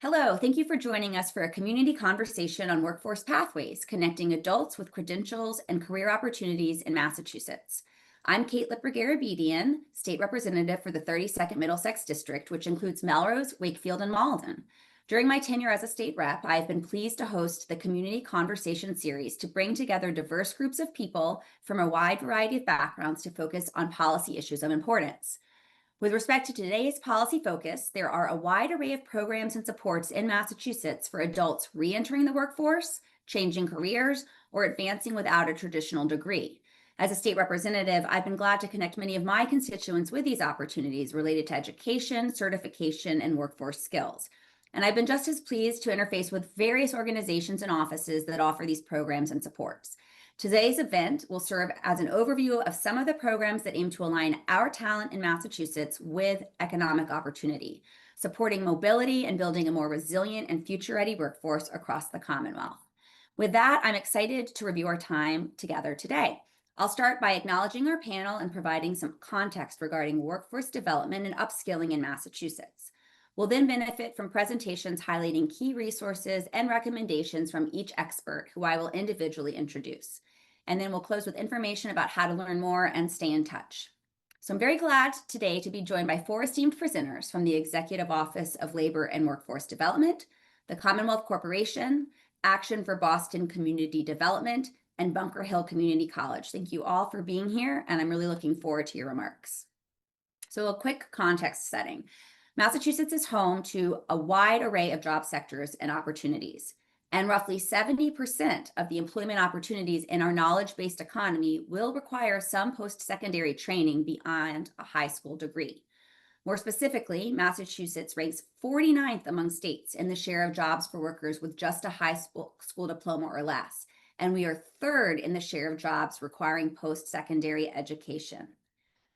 Hello, thank you for joining us for a community conversation on workforce pathways, connecting adults with credentials and career opportunities in Massachusetts. I'm Kate Lippert-Garabedian, State Representative for the 32nd Middlesex District, which includes Melrose, Wakefield, and Malden. During my tenure as a state rep, I have been pleased to host the Community Conversation Series to bring together diverse groups of people from a wide variety of backgrounds to focus on policy issues of importance. With respect to today's policy focus, there are a wide array of programs and supports in Massachusetts for adults re-entering the workforce, changing careers, or advancing without a traditional degree. As a state representative, I've been glad to connect many of my constituents with these opportunities related to education, certification, and workforce skills. And I've been just as pleased to interface with various organizations and offices that offer these programs and supports. Today's event will serve as an overview of some of the programs that aim to align our talent in Massachusetts with economic opportunity, supporting mobility and building a more resilient and future-ready workforce across the Commonwealth. With that, I'm excited to review our time together today. I'll start by acknowledging our panel and providing some context regarding workforce development and upskilling in Massachusetts. We'll then benefit from presentations highlighting key resources and recommendations from each expert, who I will individually introduce. And then we'll close with information about how to learn more and stay in touch. So I'm very glad today to be joined by four esteemed presenters from the Executive Office of Labor and Workforce Development, the Commonwealth Corporation, Action for Boston Community Development, and Bunker Hill Community College. Thank you all for being here, and I'm really looking forward to your remarks. So a quick context setting. Massachusetts is home to a wide array of job sectors and opportunities, and roughly 70% of the employment opportunities in our knowledge-based economy will require some post-secondary training beyond a high school degree. More specifically, Massachusetts ranks 49th among states in the share of jobs for workers with just a high school diploma or less, and we are third in the share of jobs requiring post-secondary education.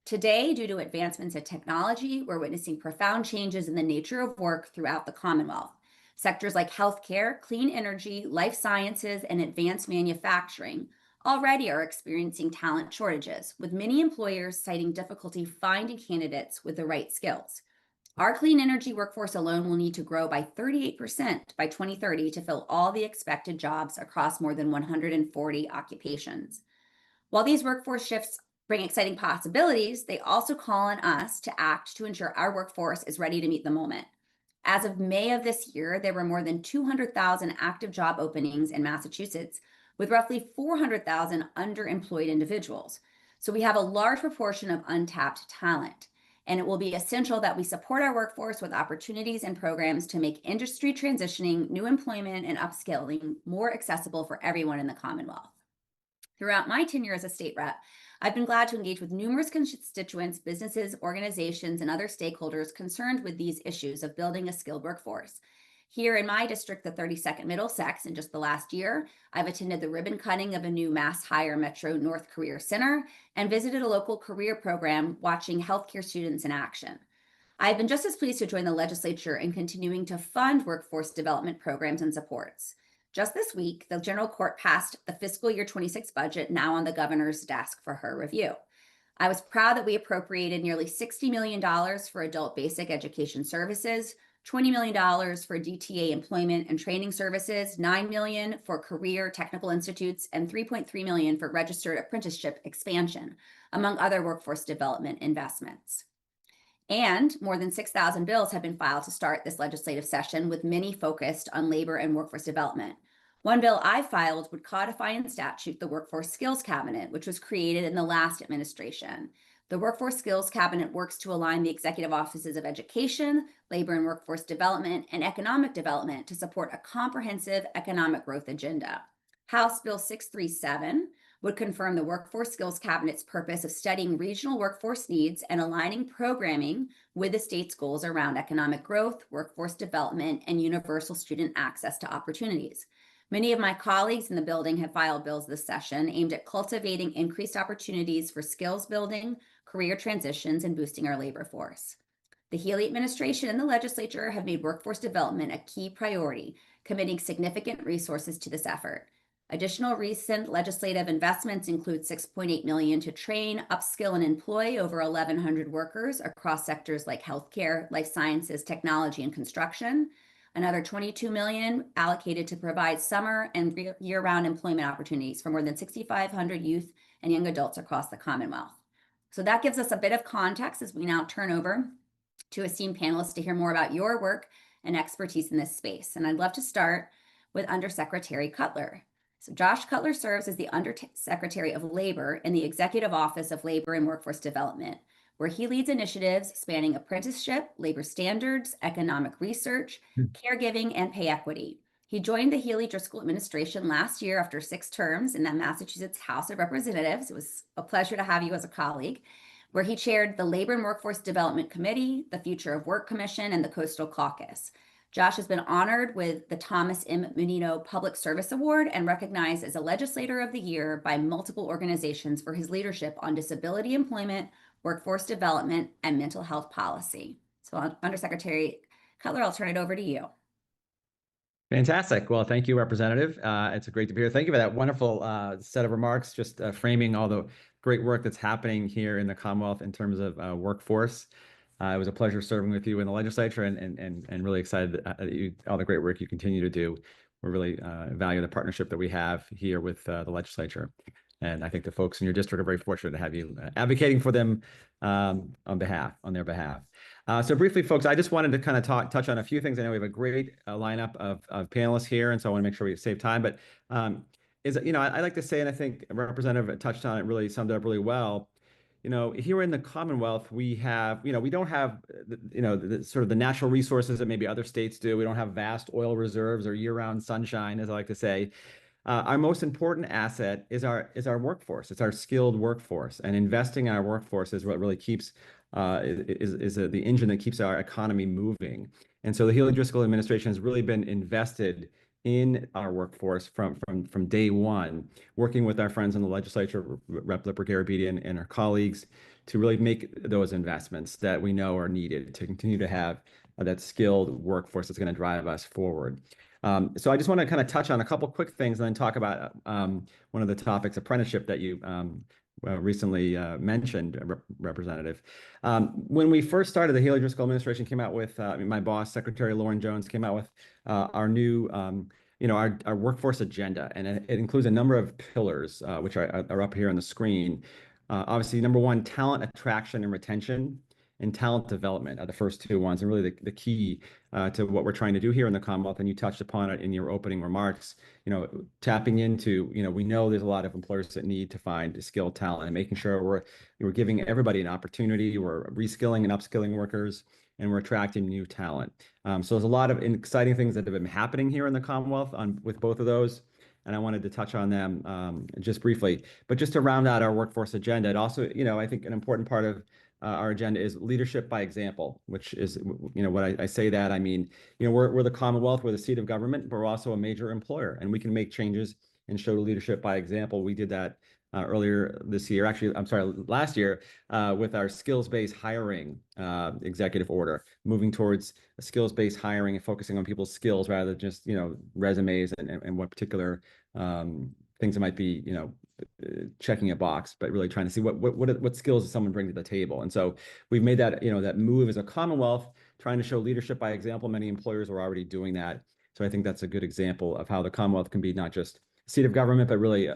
Today, due to advancements in technology, we're witnessing profound changes in the nature of work throughout the Commonwealth. Sectors like healthcare, clean energy, life sciences, and advanced manufacturing already are experiencing talent shortages, with many employers citing difficulty finding candidates with the right skills. Our clean energy workforce alone will need to grow by 38% by 2030 to fill all the expected jobs across more than 140 occupations. While these workforce shifts bring exciting possibilities, they also call on us to act to ensure our workforce is ready to meet the moment. As of May of this year, there were more than 200,000 active job openings in Massachusetts, with roughly 400,000 underemployed individuals. So we have a large proportion of untapped talent, and it will be essential that we support our workforce with opportunities and programs to make industry transitioning, new employment, and upskilling more accessible for everyone in the Commonwealth. Throughout my tenure as a state rep, I've been glad to engage with numerous constituents, businesses, organizations, and other stakeholders concerned with these issues of building a skilled workforce. Here in my district, the 32nd Middlesex, in just the last year, I've attended the ribbon cutting of a new Mass Hire Metro North Career Center and visited a local career program watching healthcare students in action. I've been just as pleased to join the legislature in continuing to fund workforce development programs and supports. Just this week, the General Court passed the fiscal year 26 budget, now on the governor's desk for her review. I was proud that we appropriated nearly $60 million for adult basic education services, $20 million for DTA employment and training services, $9 million for career technical institutes, and $3.3 million for registered apprenticeship expansion, among other workforce development investments. And more than 6,000 bills have been filed to start this legislative session, with many focused on labor and workforce development. One bill I filed would codify in statute the Workforce Skills Cabinet, which was created in the last administration. The Workforce Skills Cabinet works to align the executive offices of education, labor and workforce development, and economic development to support a comprehensive economic growth agenda. House Bill 637 would confirm the Workforce Skills Cabinet's purpose of studying regional workforce needs and aligning programming with the state's goals around economic growth, workforce development, and universal student access to opportunities. Many of my colleagues in the building have filed bills this session aimed at cultivating increased opportunities for skills building, career transitions, and boosting our labor force. The Healy administration and the legislature have made workforce development a key priority, committing significant resources to this effort. Additional recent legislative investments include $6.8 million to train, upskill, and employ over 1,100 workers across sectors like healthcare, life sciences, technology, and construction, Another 22 million allocated to provide summer and year-round employment opportunities for more than 6,500 youth and young adults across the Commonwealth. So that gives us a bit of context as we now turn over to esteemed panelists to hear more about your work and expertise in this space. And I'd love to start with Undersecretary Cutler. So Josh Cutler serves as the Undersecretary of Labor in the Executive Office of Labor and Workforce Development, where he leads initiatives spanning apprenticeship, labor standards, economic research, caregiving, and pay equity. He joined the Healy Driscoll administration last year after 6 terms in the Massachusetts House of Representatives. It was a pleasure to have you as a colleague, where he chaired the Labor and Workforce Development Committee, the Future of Work Commission, and the Coastal Caucus. Josh has been honored with the Thomas M. Menino Public Service Award and recognized as a Legislator of the Year by multiple organizations for his leadership on disability employment, workforce development, and mental health policy. So Undersecretary Cutler, I'll turn it over to you. Fantastic. Well, thank you, Representative. It's great to be here. Thank you for that wonderful set of remarks, just framing all the great work that's happening here in the Commonwealth in terms of workforce. It was a pleasure serving with you in the legislature and really excited all the great work you continue to do. We really value the partnership that we have here with the legislature. And I think the folks in your district are very fortunate to have you advocating for them on their behalf. So briefly, folks, I just wanted to kind of touch on a few things. I know we have a great lineup of panelists here, and so I want to make sure we save time. But I like to say, and I think Representative touched on it, really summed it up really well. Here in the Commonwealth, we have, we don't have, the sort of the natural resources that maybe other states do. We don't have vast oil reserves or year-round sunshine, as I like to say. Our most important asset is our workforce. It's our skilled workforce, and investing in our workforce is what really keeps the engine that keeps our economy moving. And so the Healy Driscoll administration has really been invested in our workforce from day one, working with our friends in the legislature, Rep. Lippert-Garabedian and her colleagues, to really make those investments that we know are needed to continue to have that skilled workforce that's going to drive us forward. So I just want to kind of touch on a couple quick things and then talk about one of the topics, apprenticeship, that you recently mentioned, Representative. When we first started, the Healy Driscoll administration came out with, my boss, Secretary Lauren Jones, came out with our new, our workforce agenda, and it includes a number of pillars, which are up here on the screen. Obviously, number one, talent attraction and retention, and talent development are the first 2 ones, and really the key to what we're trying to do here in the Commonwealth. And you touched upon it in your opening remarks. Tapping into, we know there's a lot of employers that need to find skilled talent, and making sure we're giving everybody an opportunity. We're reskilling and upskilling workers, and we're attracting new talent. So there's a lot of exciting things that have been happening here in the Commonwealth with both of those, and I wanted to touch on them just briefly. But just to round out our workforce agenda, it also, I think an important part of our agenda is leadership by example, which is, what I say that, I mean, we're the Commonwealth, we're the seat of government, but we're also a major employer, and we can make changes and show leadership by example. We did that earlier this year, actually, I'm sorry, last year, with our skills-based hiring executive order, moving towards a skills-based hiring and focusing on people's skills rather than just, resumes and what particular things that might be, checking a box, but really trying to see what skills does someone bring to the table. And so we've made that, that move as a Commonwealth, trying to show leadership by example. Many employers are already doing that. So I think that's a good example of how the Commonwealth can be not just a seat of government, but really,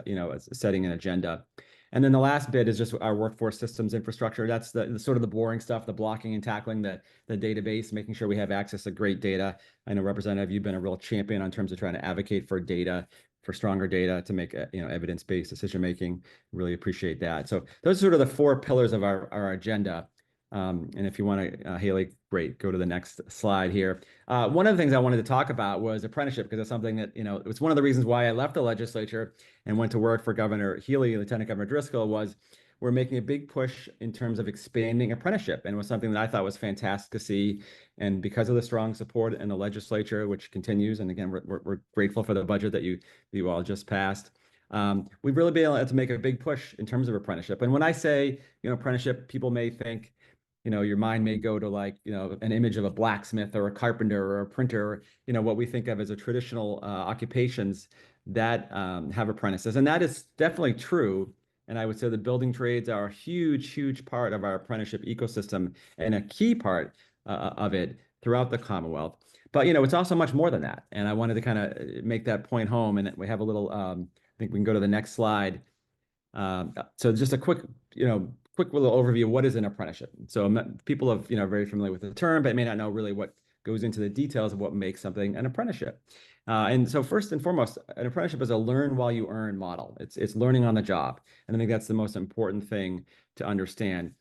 setting an agenda. And then the last bit is just our workforce systems infrastructure. That's the sort of the boring stuff, the blocking and tackling, the database, making sure we have access to great data. I know, Representative, you've been a real champion in terms of trying to advocate for data, for stronger data to make evidence-based decision-making. Really appreciate that. So those are sort of the 4 pillars of our agenda. And if you want to, Haley, great, go to the next slide here. One of the things I wanted to talk about was apprenticeship, because it's something that, it's one of the reasons why I left the legislature and went to work for Governor Healy, Lieutenant Governor Driscoll, was we're making a big push in terms of expanding apprenticeship, and it was something that I thought was fantastic to see. And because of the strong support in the legislature, which continues, and again, we're grateful for the budget that you all just passed, we've really been able to make a big push in terms of apprenticeship. And when I say, apprenticeship, people may think, your mind may go to like, an image of a blacksmith or a carpenter or a printer, what we think of as a traditional occupations that have apprentices. And that is definitely true. And I would say the building trades are a huge part of our apprenticeship ecosystem and a key part of it throughout the Commonwealth. But, it's also much more than that. And I wanted to kind of make that point home. And we have a little, I think we can go to the next slide. So just a quick little overview of what is an apprenticeship. So people are, very familiar with the term, but may not know really what goes into the details of what makes something an apprenticeship. And so first and foremost, an apprenticeship is a learn while you earn model. It's learning on the job. And I think that's the most important thing to understand.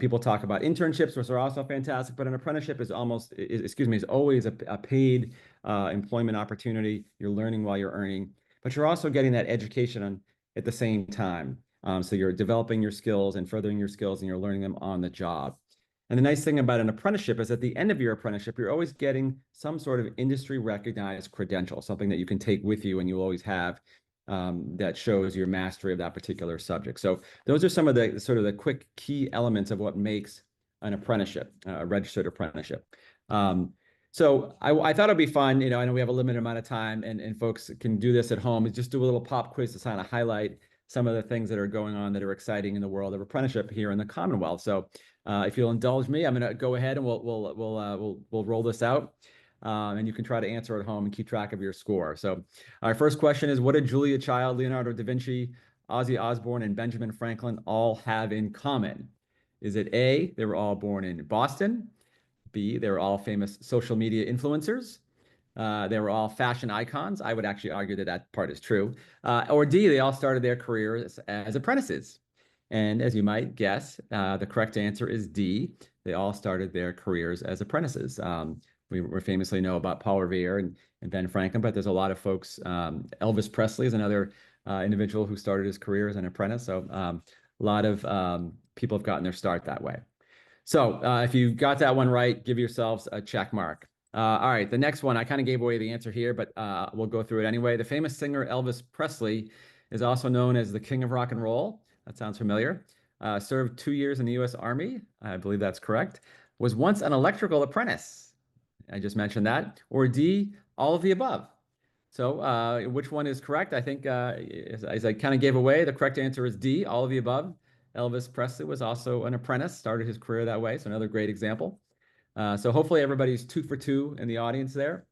People talk about internships, which are also fantastic, but an apprenticeship is always a paid employment opportunity. You're learning while you're earning, but you're also getting that education at the same time. So you're developing your skills and furthering your skills, and you're learning them on the job. And the nice thing about an apprenticeship is at the end of your apprenticeship, you're always getting some sort of industry recognized credential, something that you can take with you and you always have that shows your mastery of that particular subject. So those are some of the sort of the quick key elements of what makes an apprenticeship, a registered apprenticeship. So I thought it'd be fun, I know we have a limited amount of time and folks can do this at home, just do a little pop quiz to kind of highlight some of the things that are going on that are exciting in the world of apprenticeship here in the Commonwealth. So if you'll indulge me, I'm going to go ahead and we'll roll this out, and you can try to answer at home and keep track of your score. So our first question is, what did Julia Child, Leonardo da Vinci, Ozzy Osbourne, and Benjamin Franklin all have in common? Is it A, they were all born in Boston? B, they were all famous social media influencers? They were all fashion icons. I would actually argue that that part is true. Or D, they all started their careers as apprentices. And as you might guess, the correct answer is D. They all started their careers as apprentices. We famously know about Paul Revere and Ben Franklin, but there's a lot of folks. Elvis Presley is another individual who started his career as an apprentice. So a lot of people have gotten their start that way. So if you got that one right, give yourselves a check mark. All right, the next one, I kind of gave away the answer here, but we'll go through it anyway. The famous singer Elvis Presley is also known as the King of Rock and Roll. That sounds familiar. Served 2 years in the U.S. Army. I believe that's correct. Was once an electrical apprentice. I just mentioned that. Or D, all of the above. So which one is correct? I think as I kind of gave away, the correct answer is D, all of the above. Elvis Presley was also an apprentice, started his career that way. So another great example. So hopefully everybody's 2 for 2 in the audience there.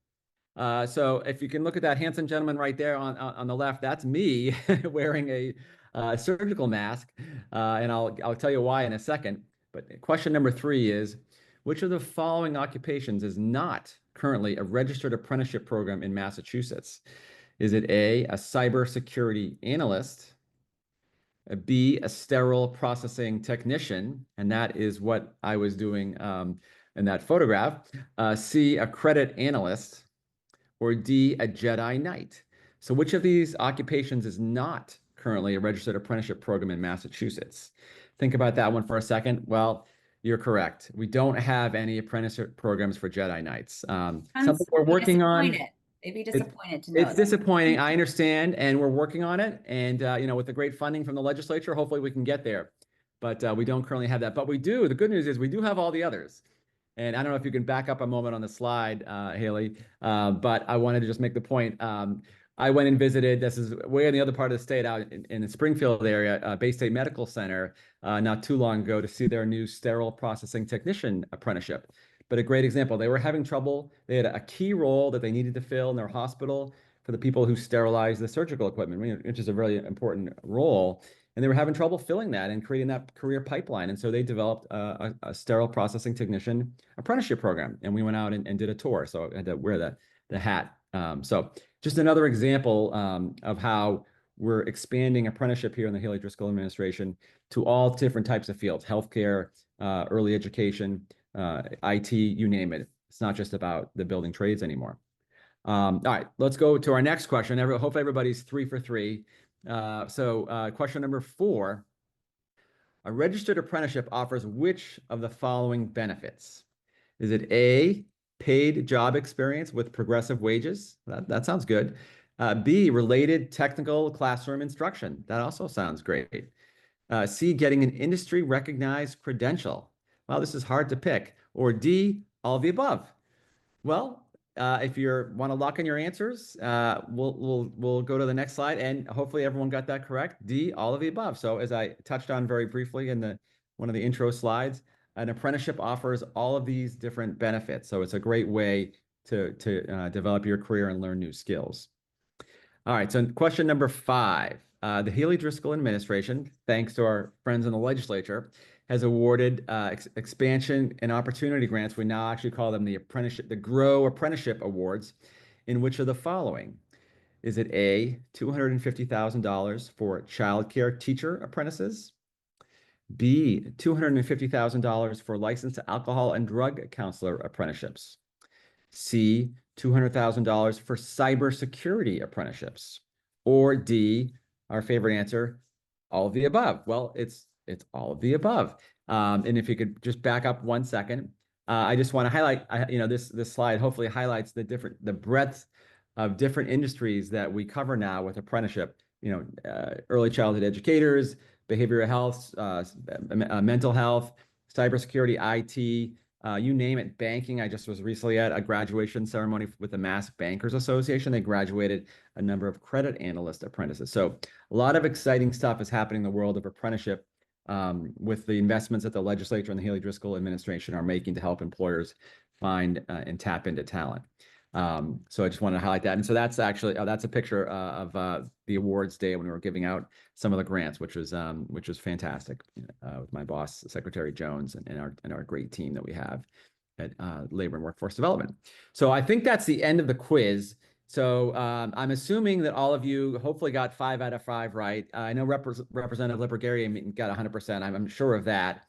So if you can look at that handsome gentleman right there on the left, that's me wearing a surgical mask. And I'll tell you why in a second. But question number 3 is, which of the following occupations is not currently a registered apprenticeship program in Massachusetts? Is it A, a cybersecurity analyst? B, a sterile processing technician, and that is what I was doing in that photograph. C, a credit analyst, or D, a Jedi Knight. So which of these occupations is not currently a registered apprenticeship program in Massachusetts? Think about that one for a second. Well, you're correct. We don't have any apprenticeship programs for Jedi Knights. Something we're working on. They'd be disappointed to know It's disappointing. I understand, and we're working on it. And with the great funding from the legislature, hopefully we can get there. But we don't currently have that. But we do. The good news is we do have all the others. And I don't know if you can back up a moment on the slide, Haley, but I wanted to just make the point. I went and visited, this is way in the other part of the state, out in the Springfield area, Bay State Medical Center, not too long ago, to see their new sterile processing technician apprenticeship. But a great example, they were having trouble. They had a key role that they needed to fill in their hospital for the people who sterilize the surgical equipment, which is a really important role. And they were having trouble filling that and creating that career pipeline. And so they developed a sterile processing technician apprenticeship program. And we went out and did a tour. So I had to wear the hat. So just another example of how we're expanding apprenticeship here in the Haley Driscoll administration to all different types of fields: healthcare, early education, IT, you name it. It's not just about the building trades anymore. All right, let's go to our next question. Hopefully everybody's 3 for 3. So question number 4, a registered apprenticeship offers which of the following benefits? Is it A, paid job experience with progressive wages? That sounds good. B, related technical classroom instruction. That also sounds great. C, getting an industry recognized credential. Well, this is hard to pick. Or D, all of the above. Well, if you want to lock in your answers, we'll go to the next slide, and hopefully everyone got that correct. D, all of the above. So as I touched on very briefly in one of the intro slides, an apprenticeship offers all of these different benefits. So it's a great way to develop your career and learn new skills. All right, so question number 5. The Healy Driscoll administration, thanks to our friends in the legislature, has awarded expansion and opportunity grants. We now actually call them the GROW Apprenticeship Awards, in which of the following? Is it A, $250,000 for childcare teacher apprentices? B, $250,000 for licensed alcohol and drug counselor apprenticeships? C, $200,000 for cybersecurity apprenticeships? Or D, our favorite answer, all of the above? Well, it's all of the above. And if you could just back up 1 second, I just want to highlight, this slide hopefully highlights the breadth of different industries that we cover now with apprenticeship. Early childhood educators, behavioral health, mental health, cybersecurity, IT. You name it, banking. I just was recently at a graduation ceremony with the Mass Bankers Association. They graduated a number of credit analyst apprentices. So a lot of exciting stuff is happening in the world of apprenticeship with the investments that the legislature and the Healy Driscoll administration are making to help employers find and tap into talent. So I just wanted to highlight that. And so that's actually, that's a picture of the awards day when we were giving out some of the grants, which was fantastic with my boss, Secretary Jones, and our great team that we have at Labor and Workforce Development. So I think that's the end of the quiz. So I'm assuming that all of you hopefully got 5 out of 5 right. I know Representative Lippert-Garriott got 100%. I'm sure of that.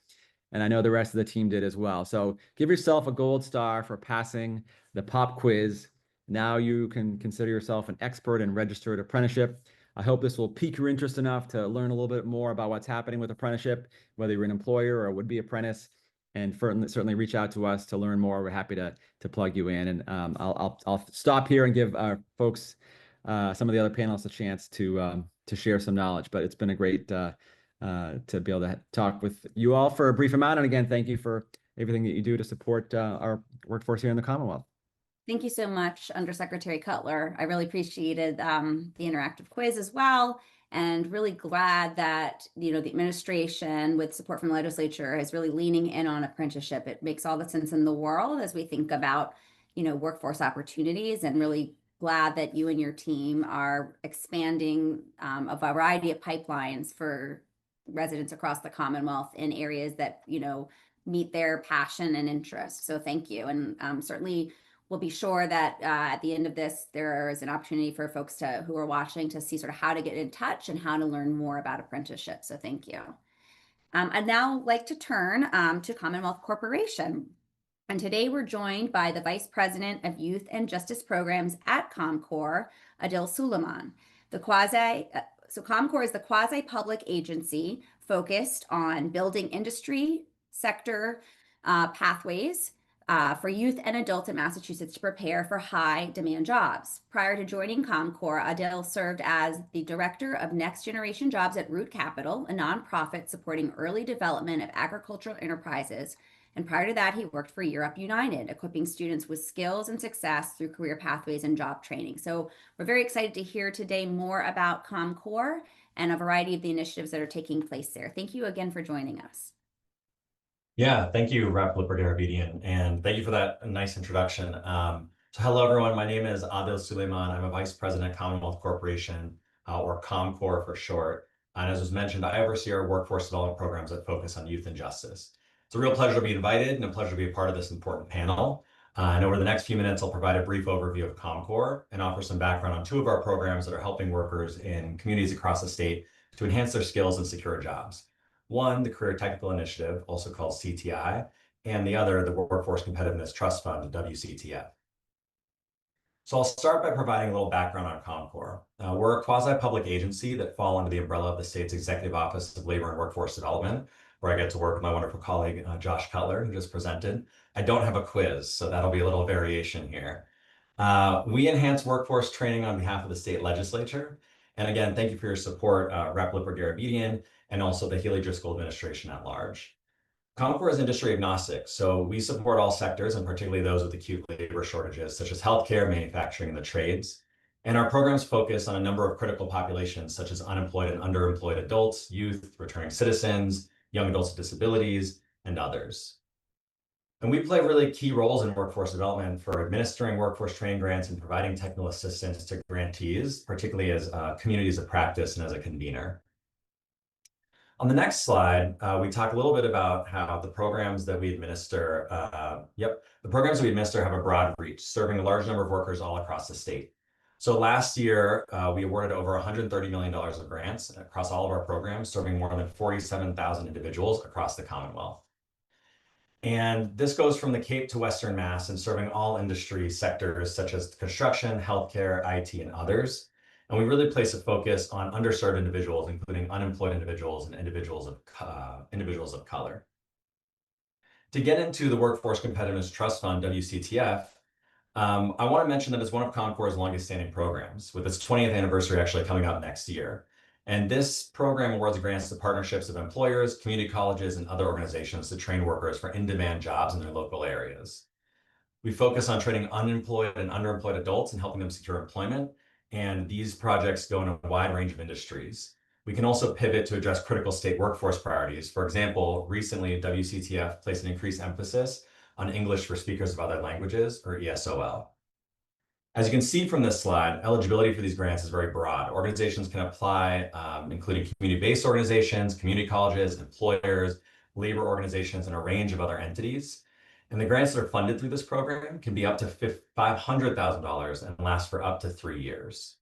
And I know the rest of the team did as well. So give yourself a gold star for passing the pop quiz. Now you can consider yourself an expert in registered apprenticeship. I hope this will pique your interest enough to learn a little bit more about what's happening with apprenticeship, whether you're an employer or a would-be apprentice, and certainly reach out to us to learn more. We're happy to plug you in. And I'll stop here and give our folks, some of the other panelists, a chance to share some knowledge. But it's been a great to be able to talk with you all for a brief amount. And again, thank you for everything that you do to support our workforce here in the Commonwealth. Thank you so much, Undersecretary Cutler. I really appreciated the interactive quiz as well, and really glad that the administration, with support from the legislature, is really leaning in on apprenticeship. It makes all the sense in the world as we think about workforce opportunities, and really glad that you and your team are expanding a variety of pipelines for residents across the Commonwealth in areas that meet their passion and interest. So thank you, and certainly we'll be sure that at the end of this, there is an opportunity for folks who are watching to see sort of how to get in touch and how to learn more about apprenticeship. So thank you. I'd now like to turn to Commonwealth Corporation. And today we're joined by the Vice President of Youth and Justice Programs at ComCore, Adil Suleiman. So ComCore is the quasi-public agency focused on building industry sector pathways for youth and adults in Massachusetts to prepare for high-demand jobs. Prior to joining ComCore, Adil served as the Director of Next Generation Jobs at Root Capital, a nonprofit supporting early development of agricultural enterprises. And prior to that, he worked for Europe United, equipping students with skills and success through career pathways and job training. So we're very excited to hear today more about ComCore and a variety of the initiatives that are taking place there. Thank you again for joining us. Yeah, thank you, Rep. Lippert-Garriott, and thank you for that nice introduction. So hello, everyone. My name is Adil Suleiman. I'm a Vice President at Commonwealth Corporation, or ComCore for short. And as was mentioned, I oversee our workforce development programs that focus on youth and justice. It's a real pleasure to be invited and a pleasure to be a part of this important panel. And over the next few minutes, I'll provide a brief overview of ComCore and offer some background on 2 of our programs that are helping workers in communities across the state to enhance their skills and secure jobs. One, the Career Technical Initiative, also called CTI, and the other, the Workforce Competitiveness Trust Fund, WCTF. So I'll start by providing a little background on ComCore. We're a quasi-public agency that fall under the umbrella of the state's Executive Office of Labor and Workforce Development, where I get to work with my wonderful colleague, Josh Cutler, who just presented. I don't have a quiz, so that'll be a little variation here. We enhance workforce training on behalf of the state legislature. And again, thank you for your support, Rep. Lippert-Garriott, and also the Healy Driscoll administration at large. ComCore is industry agnostic, so we support all sectors, and particularly those with acute labor shortages, such as healthcare, manufacturing, and the trades. And our programs focus on a number of critical populations, such as unemployed and underemployed adults, youth, returning citizens, young adults with disabilities, and others. And we play really key roles in workforce development for administering workforce training grants and providing technical assistance to grantees, particularly as communities of practice and as a convener. On the next slide, we talk a little bit about how the programs that we administer, the programs we administer have a broad reach, serving a large number of workers all across the state. So last year, we awarded over $130 million of grants across all of our programs, serving more than 47,000 individuals across the Commonwealth. And this goes from the Cape to Western Mass and serving all industry sectors such as construction, healthcare, IT, and others. And we really place a focus on underserved individuals, including unemployed individuals and individuals of color. To get into the Workforce Competitiveness Trust Fund, WCTF, I want to mention that it's one of ComCore's longest standing programs, with its 20th anniversary actually coming up next year. And this program awards grants to partnerships of employers, community colleges, and other organizations to train workers for in-demand jobs in their local areas. We focus on training unemployed and underemployed adults and helping them secure employment. And these projects go in a wide range of industries. We can also pivot to address critical state workforce priorities. For example, recently WCTF placed an increased emphasis on English for speakers of other languages, or ESOL. As you can see from this slide, eligibility for these grants is very broad. Organizations can apply, including community-based organizations, community colleges, employers, labor organizations, and a range of other entities. And the grants that are funded through this program can be up to $500,000 and last for up to 3 years.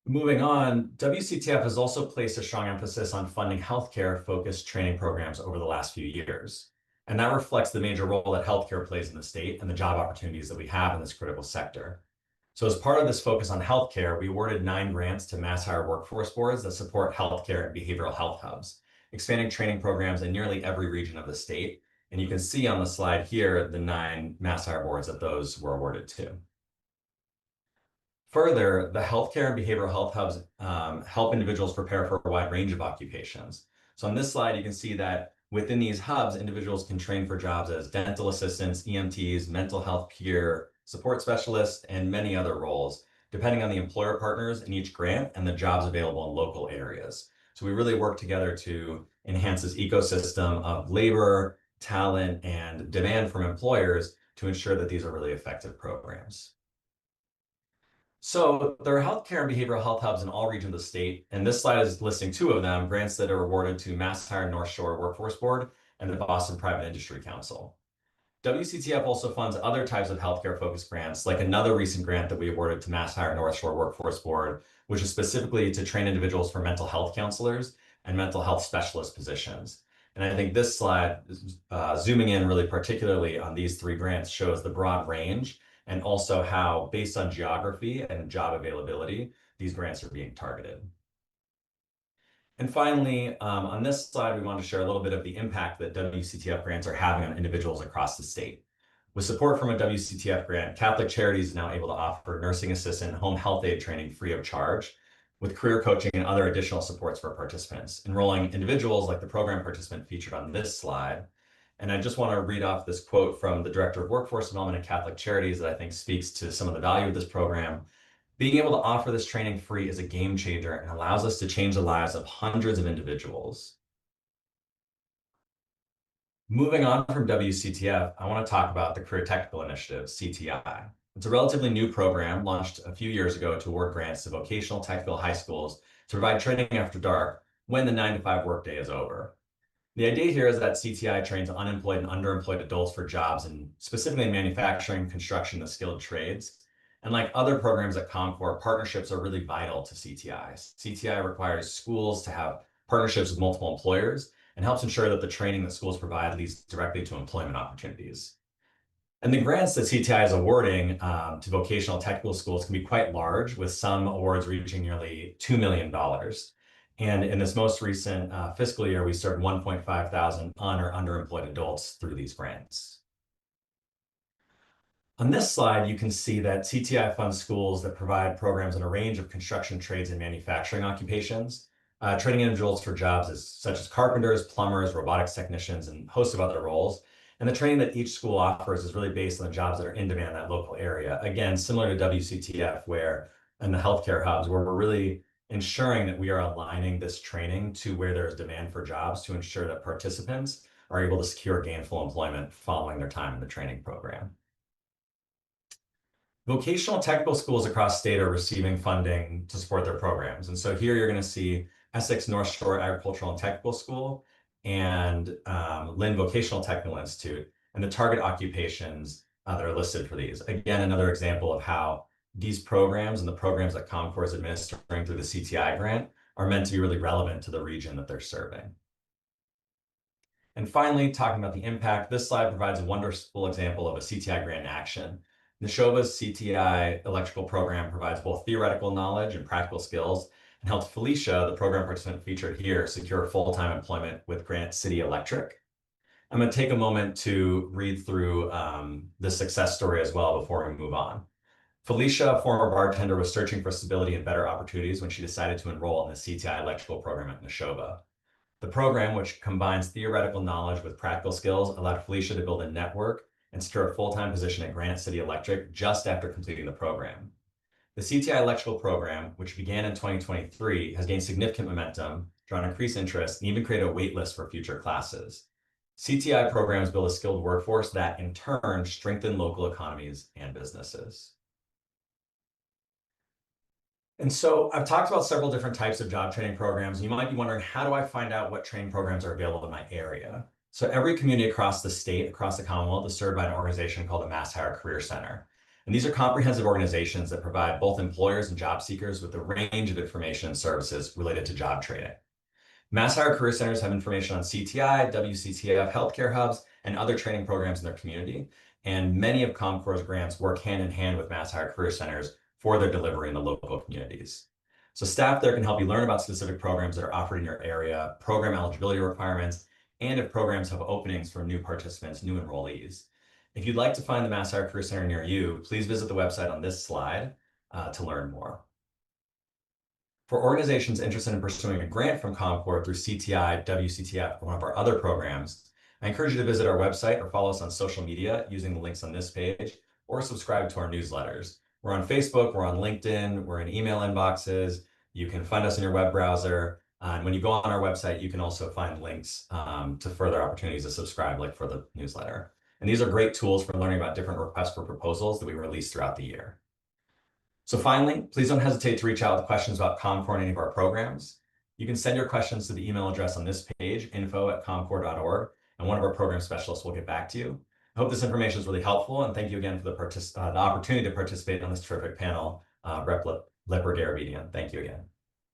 Moving on, WCTF has also placed a strong emphasis on funding healthcare-focused training programs over the last few years. And that reflects the major role that healthcare plays in the state and the job opportunities that we have in this critical sector. So as part of this focus on healthcare, we awarded 9 grants to mass hire workforce boards that support healthcare and behavioral health hubs, expanding training programs in nearly every region of the state. And you can see on the slide here, the 9 mass hire boards that those were awarded to. Further, the healthcare and behavioral health hubs help individuals prepare for a wide range of occupations. So on this slide, you can see that within these hubs, individuals can train for jobs as dental assistants, EMTs, mental health peer support specialists, and many other roles, depending on the employer partners in each grant and the jobs available in local areas. So we really work together to enhance this ecosystem of labor, talent, and demand from employers to ensure that these are really effective programs. So there are healthcare and behavioral health hubs in all regions of the state, and this slide is listing 2 of them, grants that are awarded to Mass Hire North Shore Workforce Board and the Boston Private Industry Council. WCTF also funds other types of healthcare-focused grants, like another recent grant that we awarded to Mass Hire North Shore Workforce Board, which is specifically to train individuals for mental health counselors and mental health specialist positions. And I think this slide, zooming in really particularly on these 3 grants, shows the broad range and also how, based on geography and job availability, these grants are being targeted. And finally, on this slide, we want to share a little bit of the impact that WCTF grants are having on individuals across the state. With support from a WCTF grant, Catholic Charities is now able to offer nursing assistant and home health aide training free of charge, with career coaching and other additional supports for participants, enrolling individuals like the program participant featured on this slide. And I just want to read off this quote from the Director of Workforce Development at Catholic Charities that I think speaks to some of the value of this program. Being able to offer this training free is a game changer and allows us to change the lives of hundreds of individuals. Moving on from WCTF, I want to talk about the Career Technical Initiative, CTI. It's a relatively new program launched a few years ago to award grants to vocational technical high schools to provide training after dark when the 9-to-5 workday is over. The idea here is that CTI trains unemployed and underemployed adults for jobs in specifically in manufacturing, construction, and skilled trades. And like other programs at ComCore, partnerships are really vital to CTI. CTI requires schools to have partnerships with multiple employers and helps ensure that the training that schools provide leads directly to employment opportunities. And the grants that CTI is awarding to vocational technical schools can be quite large, with some awards reaching nearly $2 million. And in this most recent fiscal year, we served 1.5 thousand un- or underemployed adults through these grants. On this slide, you can see that CTI funds schools that provide programs in a range of construction trades and manufacturing occupations, training individuals for jobs such as carpenters, plumbers, robotics technicians, and a host of other roles. And the training that each school offers is really based on the jobs that are in demand in that local area. Again, similar to WCTF, where in the healthcare hubs, where we're really ensuring that we are aligning this training to where there's demand for jobs to ensure that participants are able to secure gainful employment following their time in the training program. Vocational technical schools across state are receiving funding to support their programs. And so here you're going to see Essex North Shore Agricultural and Technical School and Lynn Vocational Technical Institute, and the target occupations that are listed for these. Again, another example of how these programs and the programs that CommCore is administering through the CTI grant are meant to be really relevant to the region that they're serving. And finally, talking about the impact, this slide provides a wonderful example of a CTI grant in action. Neshoba's CTI electrical program provides both theoretical knowledge and practical skills, and helped Felicia, the program participant featured here, secure full-time employment with Granite City Electric. I'm going to take a moment to read through this success story as well before we move on. Felicia, a former bartender, was searching for stability and better opportunities when she decided to enroll in the CTI electrical program at Neshoba. The program, which combines theoretical knowledge with practical skills, allowed Felicia to build a network and secure a full-time position at Granite City Electric just after completing the program. The CTI electrical program, which began in 2023, has gained significant momentum, drawn increased interest, and even created a wait list for future classes. CTI programs build a skilled workforce that, in turn, strengthen local economies and businesses. And so I've talked about several different types of job training programs. You might be wondering, how do I find out what training programs are available in my area? So every community across the state, across the Commonwealth, is served by an organization called the Mass Hire Career Center. And these are comprehensive organizations that provide both employers and job seekers with a range of information and services related to job training. Mass Hire Career Centers have information on CTI, WCTF, healthcare hubs, and other training programs in their community. And many of CommCore's grants work hand in hand with Mass Hire Career Centers for their delivery in the local communities. So staff there can help you learn about specific programs that are offered in your area, program eligibility requirements, and if programs have openings for new participants, new enrollees. If you'd like to find the Mass Hire Career Center near you, please visit the website on this slide to learn more. For organizations interested in pursuing a grant from CommCore through CTI, WCTF, or one of our other programs, I encourage you to visit our website or follow us on social media using the links on this page, or subscribe to our newsletters. We're on Facebook, we're on LinkedIn, we're in email inboxes. You can find us in your web browser. And when you go on our website, you can also find links to further opportunities to subscribe, like for the newsletter. And these are great tools for learning about different requests for proposals that we release throughout the year. So finally, please don't hesitate to reach out with questions about CommCore and any of our programs. You can send your questions to the email address on this page, info@commcore.org, and one of our program specialists will get back to you. I hope this information is really helpful, and thank you again for the opportunity to participate on this terrific panel, Rep. Lipper-Garabedian. Thank you again.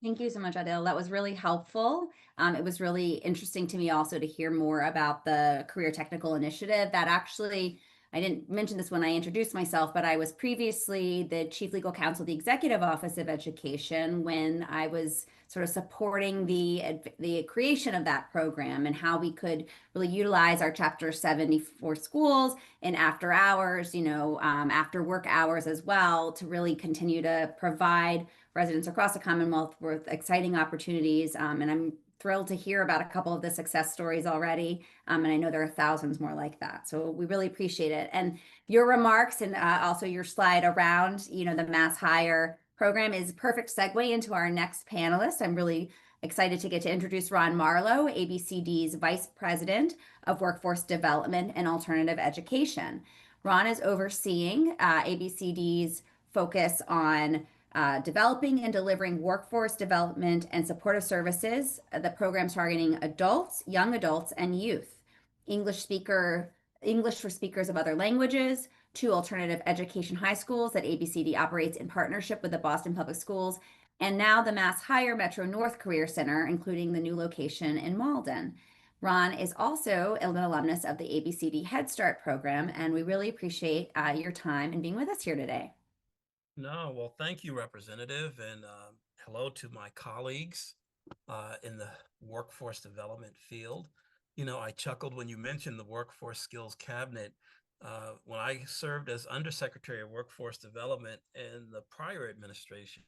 Thank you so much, Adil. That was really helpful. It was really interesting to me also to hear more about the Career Technical Initiative that actually, I didn't mention this when I introduced myself, but I was previously the Chief Legal Counsel of the Executive Office of Education when I was sort of supporting the creation of that program and how we could really utilize our Chapter 74 schools and after hours, after work hours as well, to really continue to provide residents across the Commonwealth with exciting opportunities. And I'm thrilled to hear about a couple of the success stories already. And I know there are thousands more like that. So we really appreciate it. And your remarks and also your slide around, the Mass Hire program is a perfect segue into our next panelist. I'm really excited to get to introduce Ron Marlowe, ABCD's Vice President of Workforce Development and Alternative Education. Ron is overseeing ABCD's focus on developing and delivering workforce development and supportive services, the programs targeting adults, young adults, and youth, English for speakers of other languages, 2 alternative education high schools that ABCD operates in partnership with the Boston Public Schools, and now the Mass Hire Metro North Career Center, including the new location in Malden. Ron is also an alumnus of the ABCD Head Start program, and we really appreciate your time and being with us here today. No, well, thank you, Representative, and hello to my colleagues in the workforce development field. I chuckled when you mentioned the Workforce Skills Cabinet. When I served as Undersecretary of Workforce Development in the prior administration,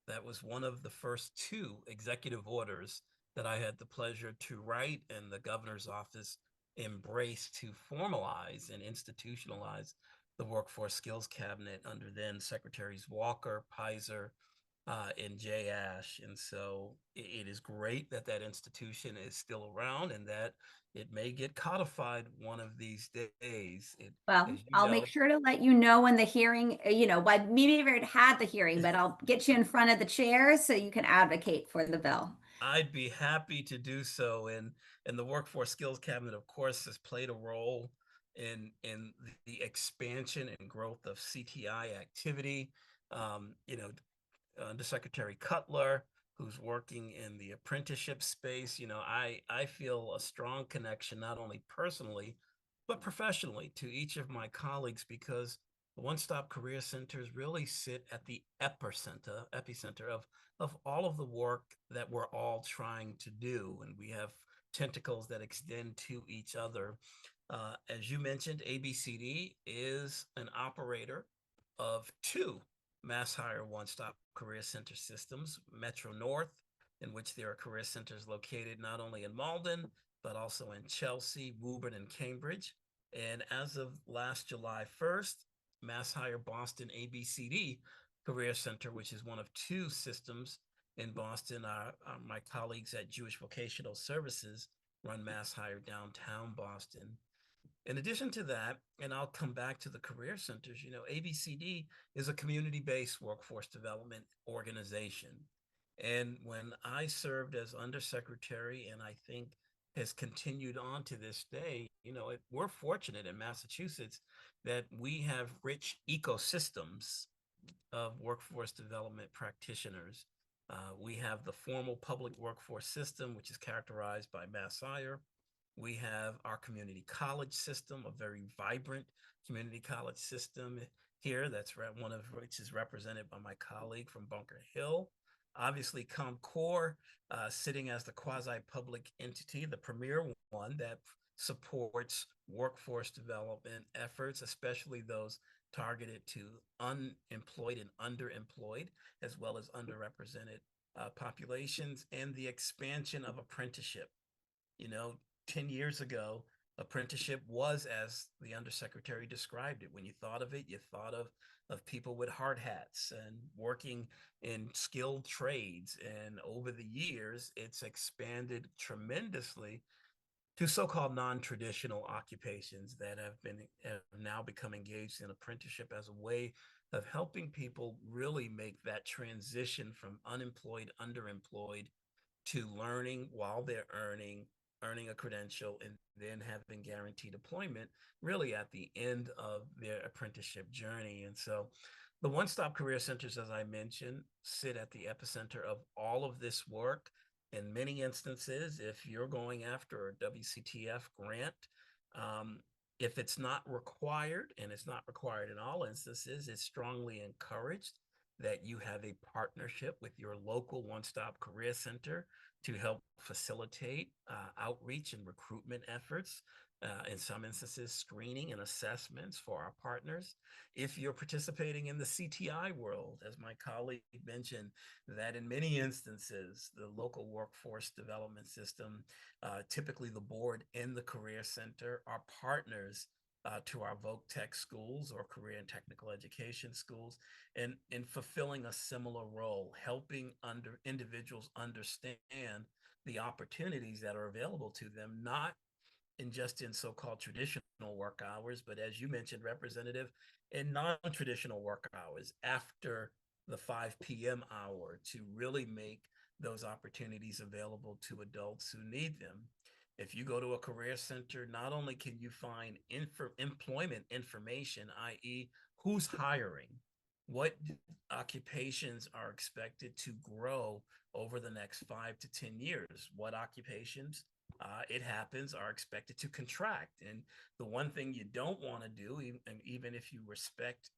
that was one of the first 2 executive orders that I had the pleasure to write and the governor's office embrace to formalize and institutionalize the Workforce Skills Cabinet under then Secretaries Walker, Pizer, in Jay Ash. And so it is great that that institution is still around and that it may get codified one of these days. Well, As you I'll know, make sure to let you know when the hearing, well, maybe I've already had the hearing, but I'll get you in front of the chairs so you can advocate for the bill. I'd be happy to do so. And the Workforce Skills Cabinet, of course, has played a role in the expansion and growth of CTI activity. Undersecretary Cutler, who's working in the apprenticeship space. I feel a strong connection, not only personally, but professionally to each of my colleagues, because the one-stop career centers really sit at the epicenter of all of the work that we're all trying to do. And we have tentacles that extend to each other. As you mentioned, ABCD is an operator of two MassHire one-stop career center systems, Metro North, in which there are career centers located not only in Malden, but also in Chelsea, Woburn, and Cambridge. And as of last July 1st, MassHire Boston ABCD Career Center, which is one of two systems in Boston, my colleagues at Jewish Vocational Services run MassHire downtown Boston. In addition to that, and I'll come back to the career centers, ABCD is a community-based workforce development organization. And when I served as undersecretary, and I think has continued on to this day, we're fortunate in Massachusetts that we have rich ecosystems of workforce development practitioners. We have the formal public workforce system, which is characterized by MassHire. We have our community college system, a very vibrant community college system here, that's one of which is represented by my colleague from Bunker Hill. Obviously, ComCore, sitting as the quasi-public entity, the premier one that supports workforce development efforts, especially those targeted to unemployed and underemployed, as well as underrepresented populations, and the expansion of apprenticeship. 10 years ago, apprenticeship was, as the undersecretary described it, when you thought of it, you thought of people with hard hats and working in skilled trades. And over the years, it's expanded tremendously to so-called non-traditional occupations that have now become engaged in apprenticeship as a way of helping people really make that transition from unemployed, underemployed, to learning while they're earning a credential, and then having guaranteed employment really at the end of their apprenticeship journey. And so the one-stop career centers, as I mentioned, sit at the epicenter of all of this work. In many instances, if you're going after a WCTF grant, if it's not required, and it's not required in all instances, it's strongly encouraged that you have a partnership with your local one-stop career center to help facilitate outreach and recruitment efforts. In some instances, screening and assessments for our partners. If you're participating in the CTI world, as my colleague mentioned, that in many instances, the local workforce development system, typically the board and the career center, are partners to our Voc Tech schools or career and technical education schools, and in fulfilling a similar role, helping individuals understand the opportunities that are available to them, not just in so-called traditional work hours, but as you mentioned, Representative, in non-traditional work hours after the 5 p.m. hour, to really make those opportunities available to adults who need them. If you go to a career center, not only can you find employment information, i.e. who's hiring, what occupations are expected to grow over the next 5 to 10 years, what occupations it happens are expected to contract. And the one thing you don't want to do, even if you respect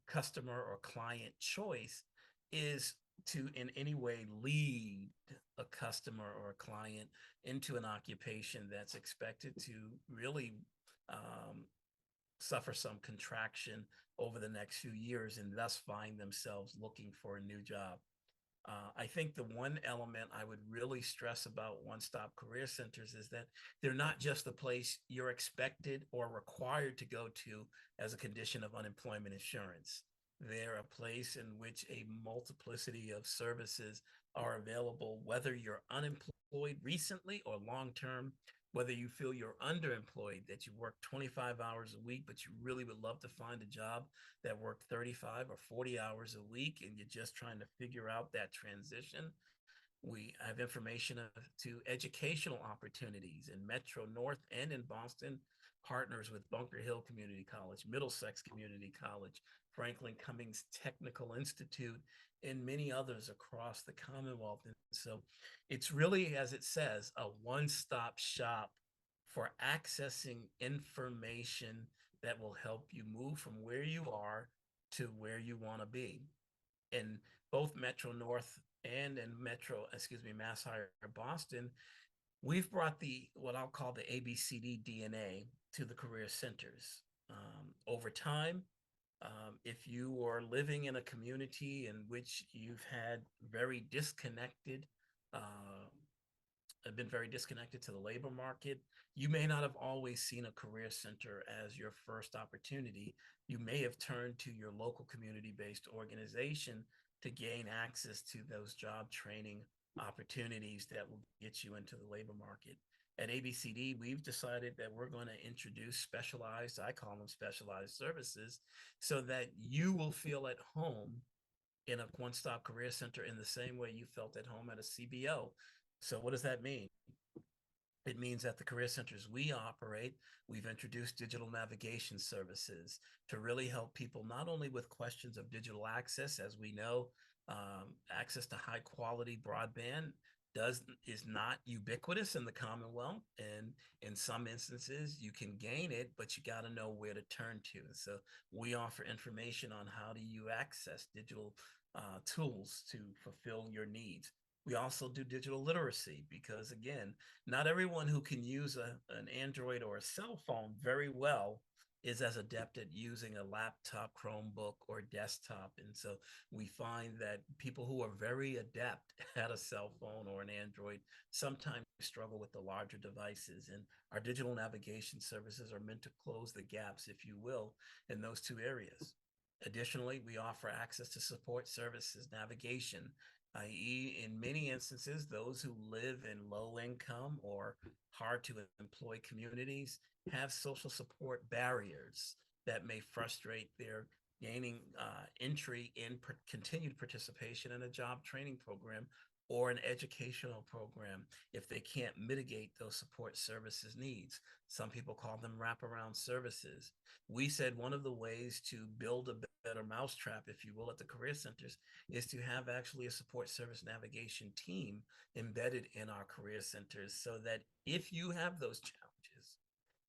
customer or client choice, is to in any way lead a customer or a client into an occupation that's expected to really suffer some contraction over the next few years, and thus find themselves looking for a new job. I think the one element I would really stress about one-stop career centers is that they're not just the place you're expected or required to go to as a condition of unemployment insurance. They're a place in which a multiplicity of services are available, whether you're unemployed recently or long-term, whether you feel you're underemployed, that you work 25 hours a week, but you really would love to find a job that worked 35 or 40 hours a week, and you're just trying to figure out that transition. We have information to educational opportunities in Metro North and in Boston, partners with Bunker Hill Community College, Middlesex Community College, Franklin Cummings Technical Institute, and many others across the Commonwealth. And so it's really, as it says, a one-stop shop for accessing information that will help you move from where you are to where you want to be. In both Metro North and in Mass Higher Boston, we've brought what I'll call the ABCD DNA to the career centers. Over time, if you are living in a community in which you've had been very disconnected to the labor market, you may not have always seen a career center as your first opportunity. You may have turned to your local community-based organization to gain access to those job training opportunities that will get you into the labor market. At ABCD, we've decided that we're going to introduce I call them specialized services, so that you will feel at home in a one-stop career center in the same way you felt at home at a CBO. So what does that mean? It means that the career centers we operate, we've introduced digital navigation services to really help people not only with questions of digital access. As we know, access to high quality broadband is not ubiquitous in the Commonwealth, and in some instances you can gain it, but you got to know where to turn to. So we offer information on how do you access digital tools to fulfill your needs. We also do digital literacy because, again, not everyone who can use an Android or a cell phone very well is as adept at using a laptop, Chromebook, or desktop. And so we find that people who are very adept at a cell phone or an Android sometimes struggle with the larger devices. And our digital navigation services are meant to close the gaps, if you will, in those two areas. Additionally, we offer access to support services, navigation, i.e., in many instances, those who live in low income or hard to employ communities have social support barriers that may frustrate their gaining entry in continued participation in a job training program or an educational program if they can't mitigate those support services needs. Some people call them wraparound services. We said one of the ways to build a better mousetrap, if you will, at the career centers is to have actually a support service navigation team embedded in our career centers, so that if you have those challenges,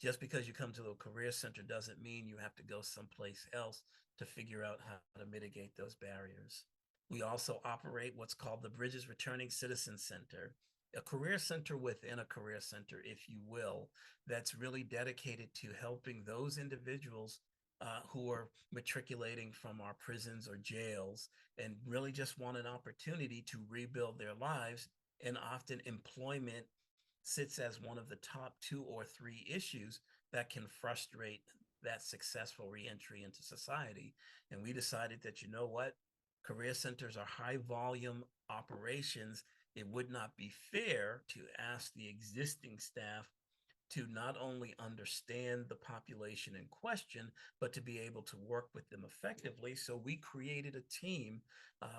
just because you come to a career center doesn't mean you have to go someplace else to figure out how to mitigate those barriers. We also operate what's called the Bridges Returning Citizen Center, a career center within a career center, if you will, that's really dedicated to helping those individuals who are matriculating from our prisons or jails and really just want an opportunity to rebuild their lives. And often employment sits as one of the top 2 or 3 issues that can frustrate that successful reentry into society. And we decided that, you know what, career centers are high volume operations. It would not be fair to ask the existing staff to not only understand the population in question, but to be able to work with them effectively. So we created a team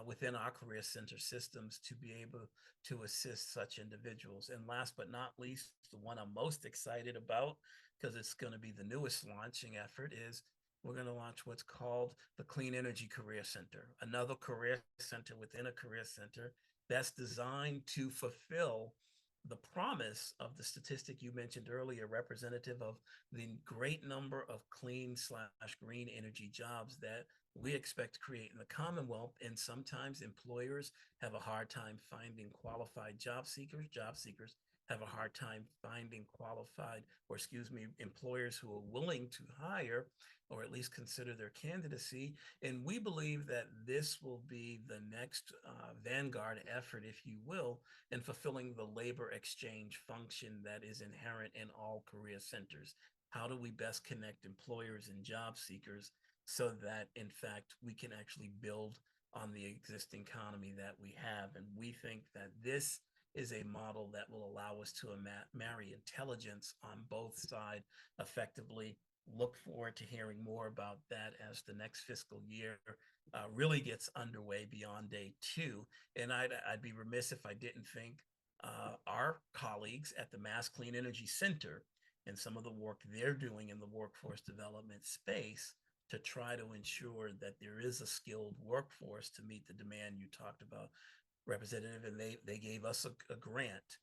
within our career center systems to be able to assist such individuals. And last but not least, the one I'm most excited about, because it's going to be the newest launching effort, is we're going to launch what's called the Clean Energy Career Center, another career center within a career center that's designed to fulfill the promise of the statistic you mentioned earlier, representative of the great number of clean/green energy jobs that we expect to create in the Commonwealth. And sometimes employers have a hard time finding qualified job seekers. Job seekers have a hard time finding employers who are willing to hire or at least consider their candidacy. And we believe that this will be the next vanguard effort, if you will, in fulfilling the labor exchange function that is inherent in all career centers. How do we best connect employers and job seekers so that in fact we can actually build on the existing economy that we have. And we think that this is a model that will allow us to marry intelligence on both sides effectively. Look forward to hearing more about that as the next fiscal year really gets underway beyond day 2. And I'd be remiss if I didn't thank our colleagues at the Mass Clean Energy Center and some of the work they're doing in the workforce development space to try to ensure that there is a skilled workforce to meet the demand you talked about, Representative. And they gave us a grant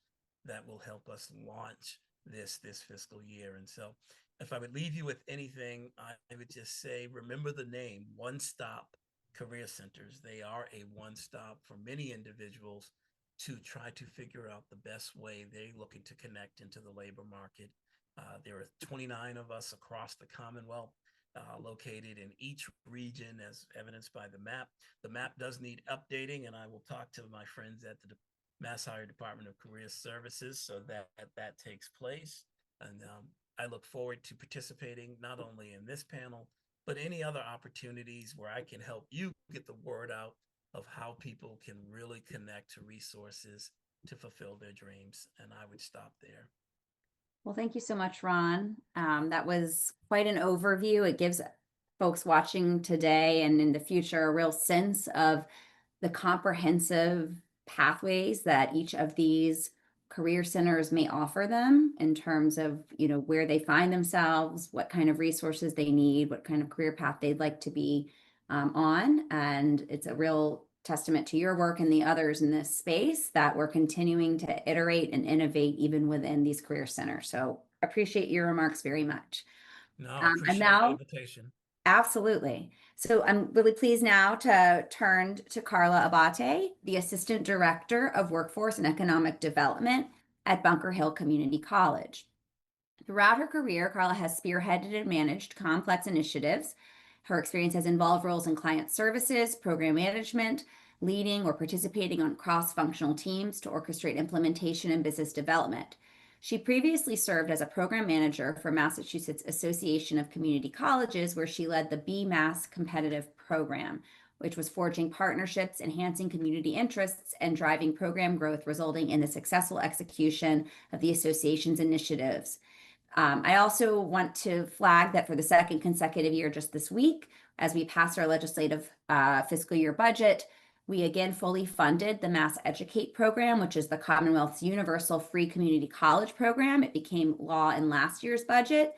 that will help us launch this fiscal year. And so if I would leave you with anything, I would just say, remember the name, One Stop Career Centers. They are a one-stop for many individuals to try to figure out the best way they're looking to connect into the labor market. There are 29 of us across the Commonwealth, located in each region as evidenced by the map. The map does need updating, and I will talk to my friends at the Mass Higher Department of Career Services so that takes place. And I look forward to participating not only in this panel, but any other opportunities where I can help you get the word out of how people can really connect to resources to fulfill their dreams. And I would stop there. Well, thank you so much, Ron. That was quite an overview. It gives folks watching today and in the future a real sense of the comprehensive pathways that each of these career centers may offer them in terms of, where they find themselves, what kind of resources they need, what kind of career path they'd like to be on. And it's a real testament to your work and the others in this space that we're continuing to iterate and innovate even within these career centers. So appreciate your remarks very much. No, I appreciate the invitation. Absolutely. So I'm really pleased now to turn to Carla Abate, the Assistant Director of Workforce and Economic Development at Bunker Hill Community College. Throughout her career, Carla has spearheaded and managed complex initiatives. Her experience has involved roles in client services, program management, leading or participating on cross-functional teams to orchestrate implementation and business development. She previously served as a program manager for Massachusetts Association of Community Colleges, where she led the BMass competitive program, which was forging partnerships, enhancing community interests, and driving program growth, resulting in the successful execution of the association's initiatives. I also want to flag that for the second consecutive year just this week, as we passed our legislative fiscal year budget, we again fully funded the Mass Educate program, which is the Commonwealth's universal free community college program. It became law in last year's budget.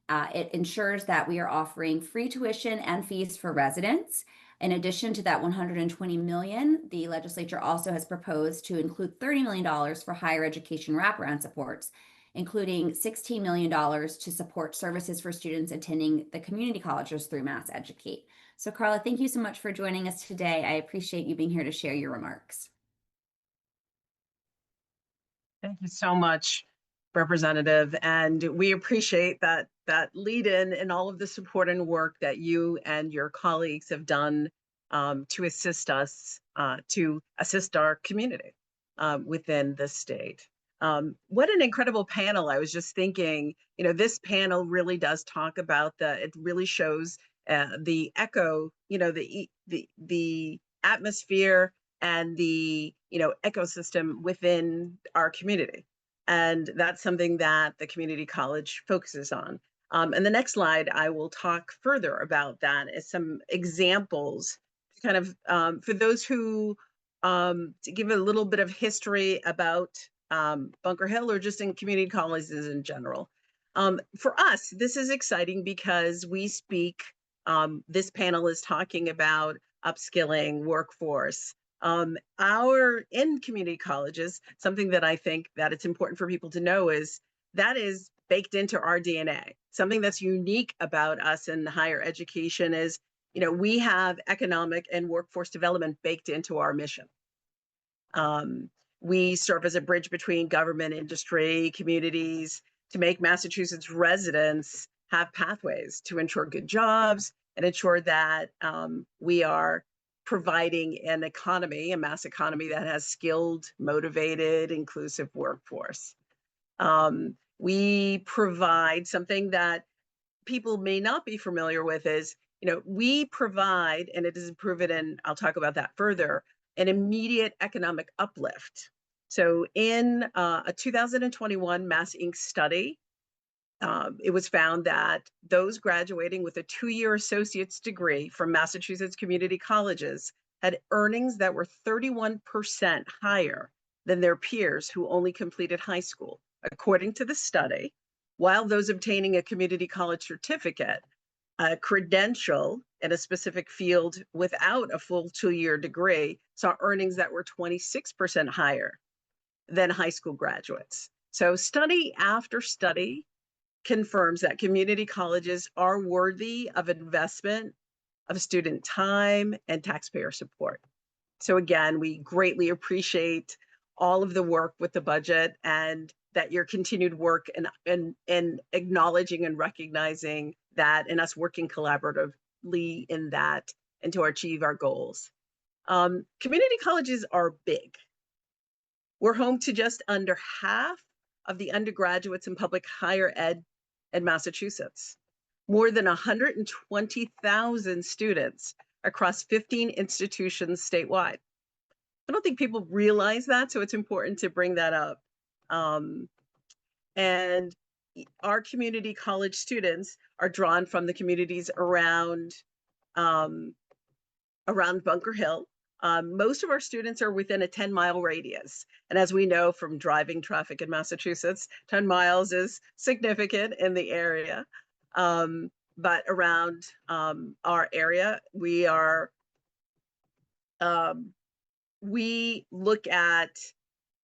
It ensures that we are offering free tuition and fees for residents. In addition to that $120 million, the legislature also has proposed to include $30 million for higher education wraparound supports, including $16 million to support services for students attending the community colleges through Mass Educate. So Carla, thank you so much for joining us today. I appreciate you being here to share your remarks. Thank you so much, Representative. And we appreciate that lead in and all of the support and work that you and your colleagues have done to assist us, to assist our community within the state. What an incredible panel. I was just thinking, this panel really does talk about it really shows the echo, the atmosphere and the, ecosystem within our community. And that's something that the community college focuses on. And the next slide, I will talk further about that as some examples, kind of for those who, to give a little bit of history about Bunker Hill or just in community colleges in general. For us, this is exciting because we speak, this panel is talking about upskilling workforce. In community colleges, something that I think that it's important for people to know is that is baked into our DNA. Something that's unique about us in higher education is, we have economic and workforce development baked into our mission. We serve as a bridge between government, industry, communities to make Massachusetts residents have pathways to ensure good jobs and ensure that we are providing an economy, a mass economy that has skilled, motivated, inclusive workforce. We provide something that people may not be familiar with is, we provide, and it is proven, and I'll talk about that further, an immediate economic uplift. So in a 2021 Mass Inc. study, it was found that those graduating with a 2-year associate's degree from Massachusetts community colleges had earnings that were 31% higher than their peers who only completed high school. According to the study, while those obtaining a community college certificate, a credential in a specific field without a full 2-year degree saw earnings that were 26% higher than high school graduates. So study after study confirms that community colleges are worthy of investment of student time and taxpayer support. So again, we greatly appreciate all of the work with the budget, and that your continued work and acknowledging and recognizing that, and us working collaboratively in that, and to achieve our goals. Community colleges are big. We're home to just under half of the undergraduates in public higher ed in Massachusetts. More than 120,000 students across 15 institutions statewide. I don't think people realize that, so it's important to bring that up. And our community college students are drawn from the communities around Bunker Hill. Most of our students are within a 10-mile radius. And as we know from driving traffic in Massachusetts, 10 miles is significant in the area. But around our area, we look at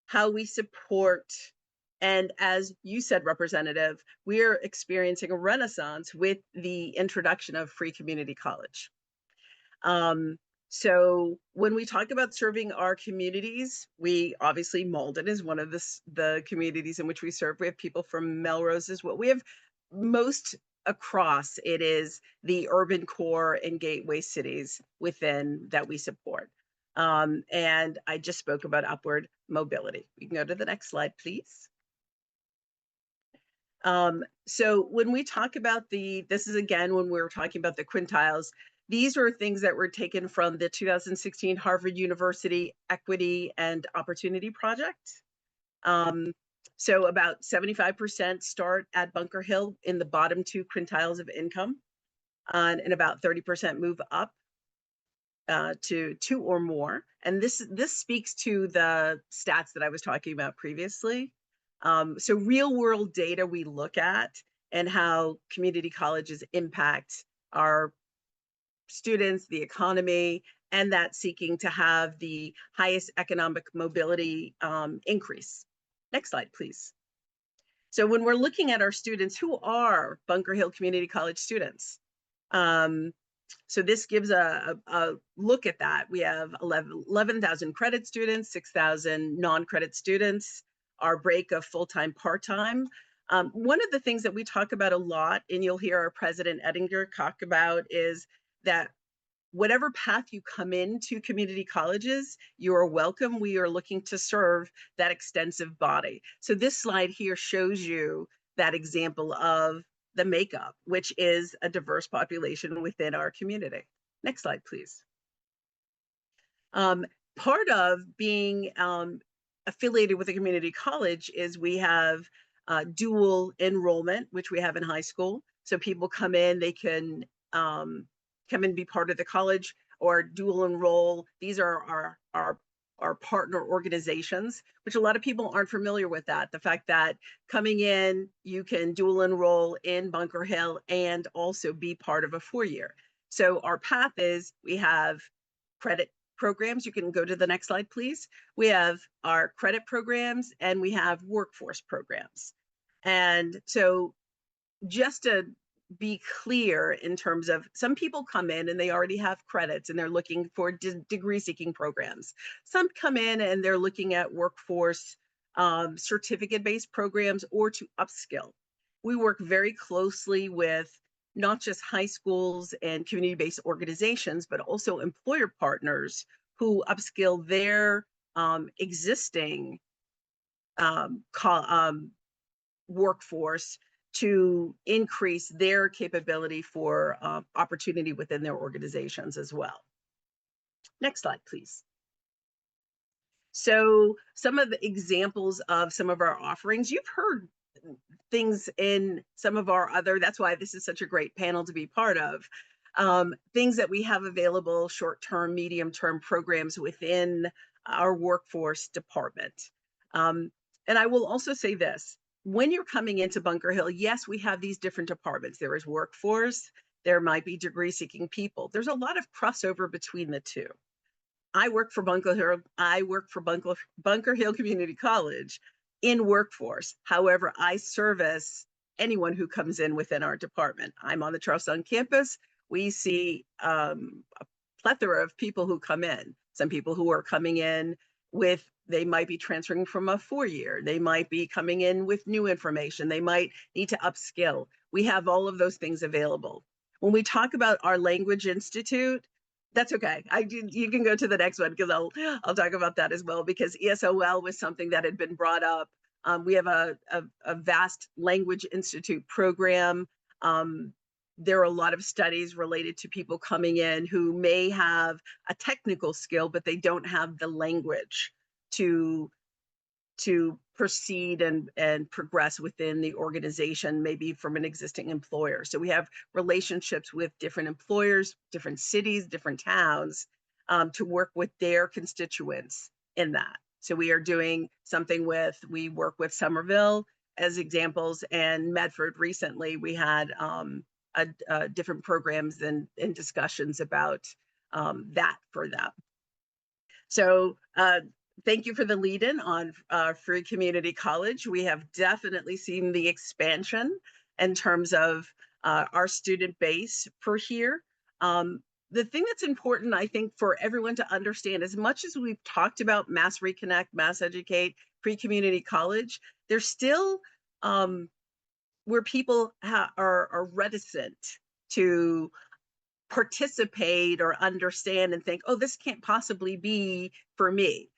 how we support, and as you said, Representative, we are experiencing a renaissance with the introduction of free community college. So when we talk about serving our communities, we obviously, Malden is one of the communities in which we serve. We have people from Melrose as well. We have most across, it is the urban core and gateway cities within that we support. And I just spoke about upward mobility. We can go to the next slide, please. So when we talk about this is again, when we were talking about the quintiles, these are things that were taken from the 2016 Harvard University Equity and Opportunity Project. So about 75% start at Bunker Hill in the bottom 2 quintiles of income, and about 30% move up to 2 or more. And this speaks to the stats that I was talking about previously. So real world data we look at, and how community colleges impact our students, the economy, and that seeking to have the highest economic mobility increase. Next slide, please. So when we're looking at our students, who are Bunker Hill Community College students? So this gives a look at that. We have 11,000 credit students, 6,000 non-credit students, our break of full-time, part-time. One of the things that we talk about a lot, and you'll hear our president Ettinger talk about, is that whatever path you come into community colleges, you are welcome. We are looking to serve that extensive body. So this slide here shows you that example of the makeup, which is a diverse population within our community. Next slide, please. Part of being affiliated with a community college is we have dual enrollment, which we have in high school. So people come in, they can come and be part of the college, or dual enroll. These are our partner organizations, which a lot of people aren't familiar with that. The fact that coming in, you can dual enroll in Bunker Hill and also be part of a 4-year. So our path is, we have credit programs. You can go to the next slide, please. We have our credit programs and we have workforce programs. And so just to be clear, in terms of, some people come in and they already have credits and they're looking for degree seeking programs. Some come in and they're looking at workforce certificate based programs, or to upskill. We work very closely with not just high schools and community based organizations, but also employer partners who upskill their existing workforce to increase their capability for opportunity within their organizations as well. Next slide, please. So some of the examples of some of our offerings, you've heard things in some of our other, that's why this is such a great panel to be part of. Things that we have available, short-term, medium-term programs within our workforce department. And I will also say this, when you're coming into Bunker Hill, yes, we have these different departments. There is workforce, there might be degree-seeking people. There's a lot of crossover between the two. I work for Bunker Hill Community College in workforce. However, I service anyone who comes in within our department. I'm on the Charlestown campus. We see a plethora of people who come in. Some people who are coming in with, they might be transferring from a 4-year. They might be coming in with new information. They might need to upskill. We have all of those things available. When we talk about our Language Institute, that's okay. You can go to the next one because I'll talk about that as well, because ESOL was something that had been brought up. We have a vast Language Institute program. There are a lot of studies related to people coming in who may have a technical skill, but they don't have the language to proceed and progress within the organization, maybe from an existing employer. So we have relationships with different employers, different cities, different towns, to work with their constituents in that. So we are doing something we work with Somerville as examples, and Medford recently. We had different programs and discussions about that for them. So thank you for the lead-in on Free Community College. We have definitely seen the expansion in terms of our student base per year. The thing that's important, I think, for everyone to understand, as much as we've talked about Mass Reconnect, Mass Educate, Free Community College, there's still where people are reticent to participate or understand and think, oh, this can't possibly be for me.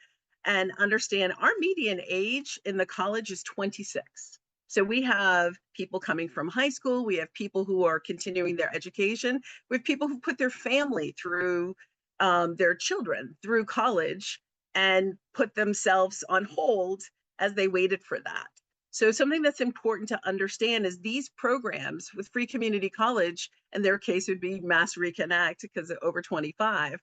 And understand our median age in the college is 26. So we have people coming from high school. We have people who are continuing their education. We have people who put their family through, their children through college and put themselves on hold as they waited for that. So something that's important to understand is these programs with Free Community College, in their case would be Mass Reconnect because over 25,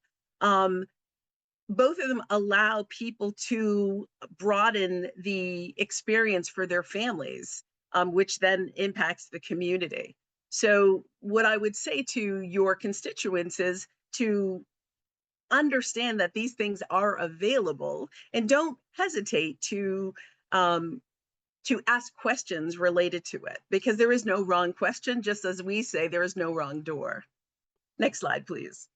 both of them allow people to broaden the experience for their families, which then impacts the community. So what I would say to your constituents is to understand that these things are available and don't hesitate to ask questions related to it, because there is no wrong question, just as we say there is no wrong door. Next slide, please.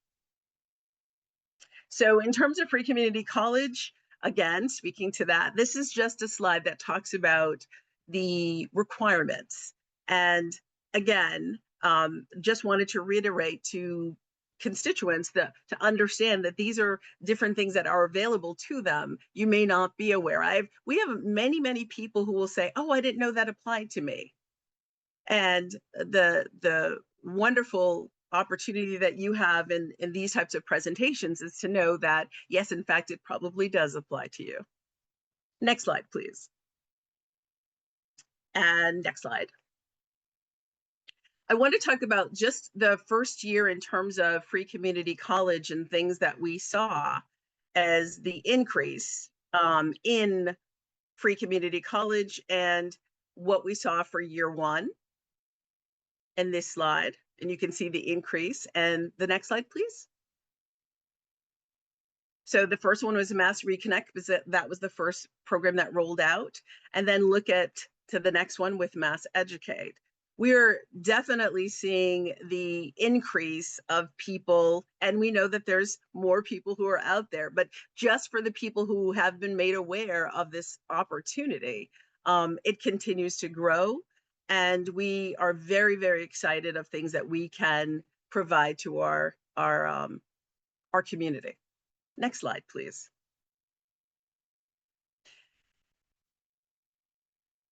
So in terms of Free Community College, again, speaking to that, this is just a slide that talks about the requirements. And again, just wanted to reiterate to constituents that to understand that these are different things that are available to them. You may not be aware. We have many people who will say, oh, I didn't know that applied to me. And the wonderful opportunity that you have in these types of presentations is to know that, yes, in fact, it probably does apply to you. Next slide, please. And next slide. I want to talk about just the first year in terms of Free Community College and things that we saw as the increase in Free Community College and what we saw for year one in this slide. And you can see the increase. And the next slide, please. So the first one was Mass Reconnect, because that was the first program that rolled out. And then look to the next one with Mass Educate. We're definitely seeing the increase of people, and we know that there's more people who are out there, but just for the people who have been made aware of this opportunity, it continues to grow. And we are very excited of things that we can provide to our community. Next slide, please.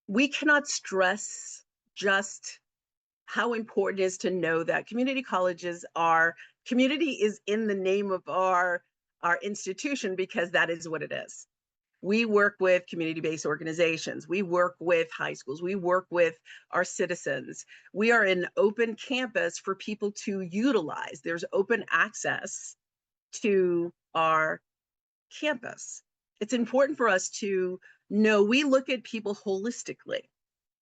We cannot stress just how important it is to know that community colleges are, community is in the name of our institution, because that is what it is. We work with community-based organizations. We work with high schools. We work with our citizens. We are an open campus for people to utilize. There's open access to our campus. It's important for us to know we look at people holistically.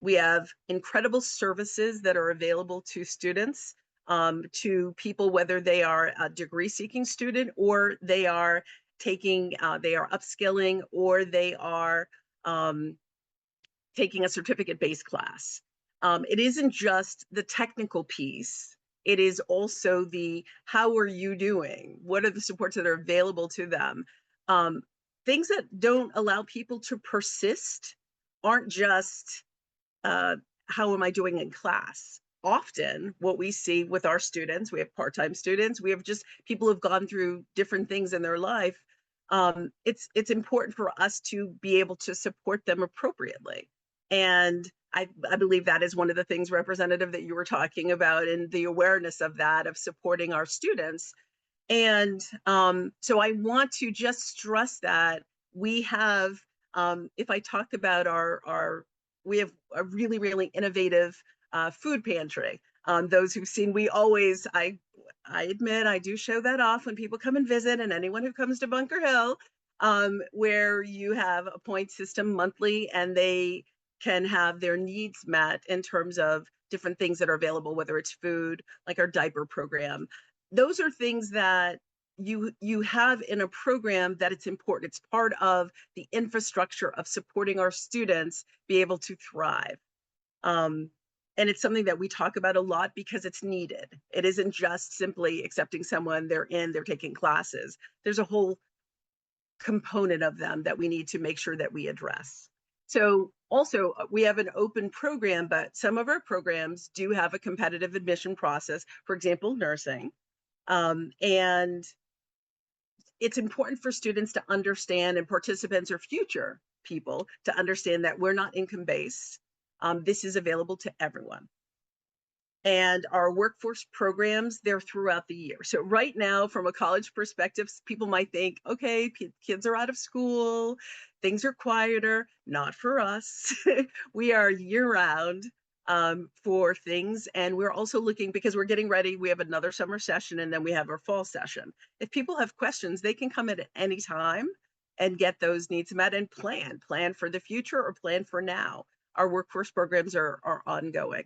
We have incredible services that are available to students, to people, whether they are a degree-seeking student or they are taking, they are upskilling, or they are taking a certificate-based class. It isn't just the technical piece. It is also the, how are you doing? What are the supports that are available to them? Things that don't allow people to persist aren't just, how am I doing in class? Often what we see with our students, we have part-time students, we have just people who've gone through different things in their life. It's important for us to be able to support them appropriately. And I believe that is one of the things, Representative, that you were talking about, and the awareness of that, of supporting our students. And so I want to just stress that we have, if I talk about we have a really, really innovative food pantry. Those who've seen, we always, I admit, I do show that off when people come and visit, and anyone who comes to Bunker Hill, where you have a point system monthly, and they can have their needs met in terms of different things that are available, whether it's food, like our diaper program. Those are things that you have in a program that it's important. It's part of the infrastructure of supporting our students be able to thrive. And it's something that we talk about a lot because it's needed. It isn't just simply accepting someone, they're taking classes. There's a whole component of them that we need to make sure that we address. So also, we have an open program, but some of our programs do have a competitive admission process, for example, nursing. And it's important for students to understand, and participants or future people to understand, that we're not income-based. This is available to everyone. And our workforce programs, they're throughout the year. So right now, from a college perspective, people might think, okay, kids are out of school, things are quieter. Not for us. We are year-round for things. And we're also looking, because we're getting ready, we have another summer session, and then we have our fall session. If people have questions, they can come at any time and get those needs met, and plan for the future or plan for now. Our workforce programs are ongoing.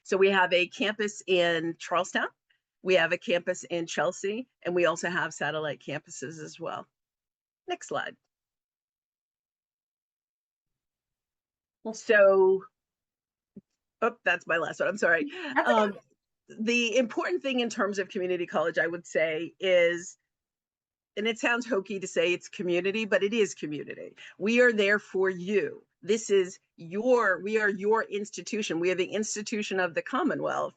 So we have a campus in Charlestown, we have a campus in Chelsea, and we also have satellite campuses as well. Next slide. So, oh, that's my last one, I'm sorry. The important thing in terms of community college, I would say, is, and it sounds hokey to say it's community, but it is community. We are there for you. This is we are your institution. We are the institution of the Commonwealth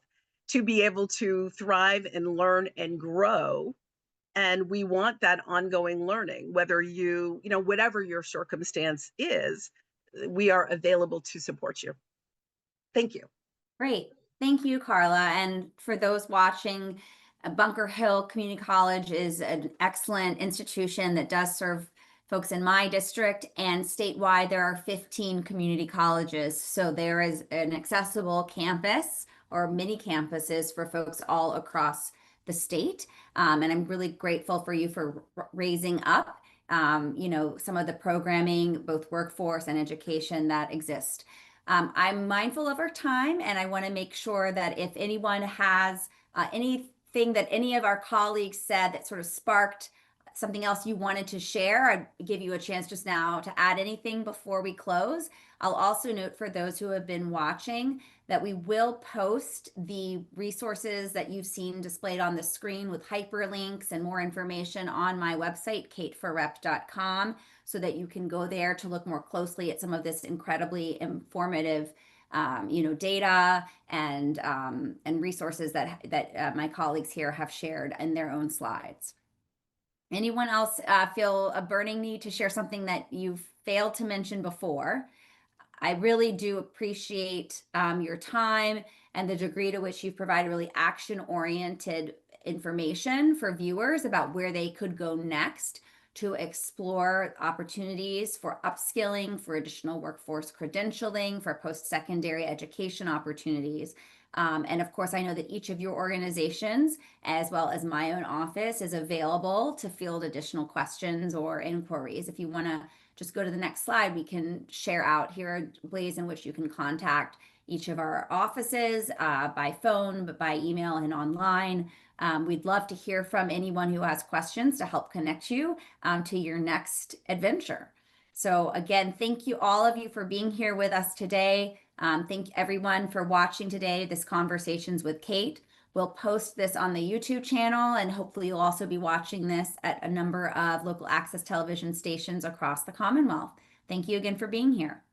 to be able to thrive and learn and grow. And we want that ongoing learning, whether whatever your circumstance is, we are available to support you. Thank you. Great. Thank you, Carla. And for those watching, Bunker Hill Community College is an excellent institution that does serve folks in my district, and statewide there are 15 community colleges. So there is an accessible campus or mini campuses for folks all across the state. And I'm really grateful for you for raising up, some of the programming, both workforce and education, that exist. I'm mindful of our time, and I want to make sure that if anyone has anything that any of our colleagues said that sort of sparked something else you wanted to share, I'd give you a chance just now to add anything before we close. I'll also note for those who have been watching that we will post the resources that you've seen displayed on the screen with hyperlinks and more information on my website, kateforrep.com, so that you can go there to look more closely at some of this incredibly informative data and resources that my colleagues here have shared in their own slides. Anyone else feel a burning need to share something that you've failed to mention before? I really do appreciate your time and the degree to which you've provided really action-oriented information for viewers about where they could go next to explore opportunities for upskilling, for additional workforce credentialing, for post-secondary education opportunities. And of course, I know that each of your organizations, as well as my own office, is available to field additional questions or inquiries. If you want to just go to the next slide, we can share out here are ways in which you can contact each of our offices by phone, but by email and online. We'd love to hear from anyone who has questions to help connect you to your next adventure. So again, thank you all of you for being here with us today. Thank everyone for watching today, this Conversations with Kate. We'll post this on the YouTube channel, and hopefully you'll also be watching this at a number of local access television stations across the Commonwealth. Thank you again for being here.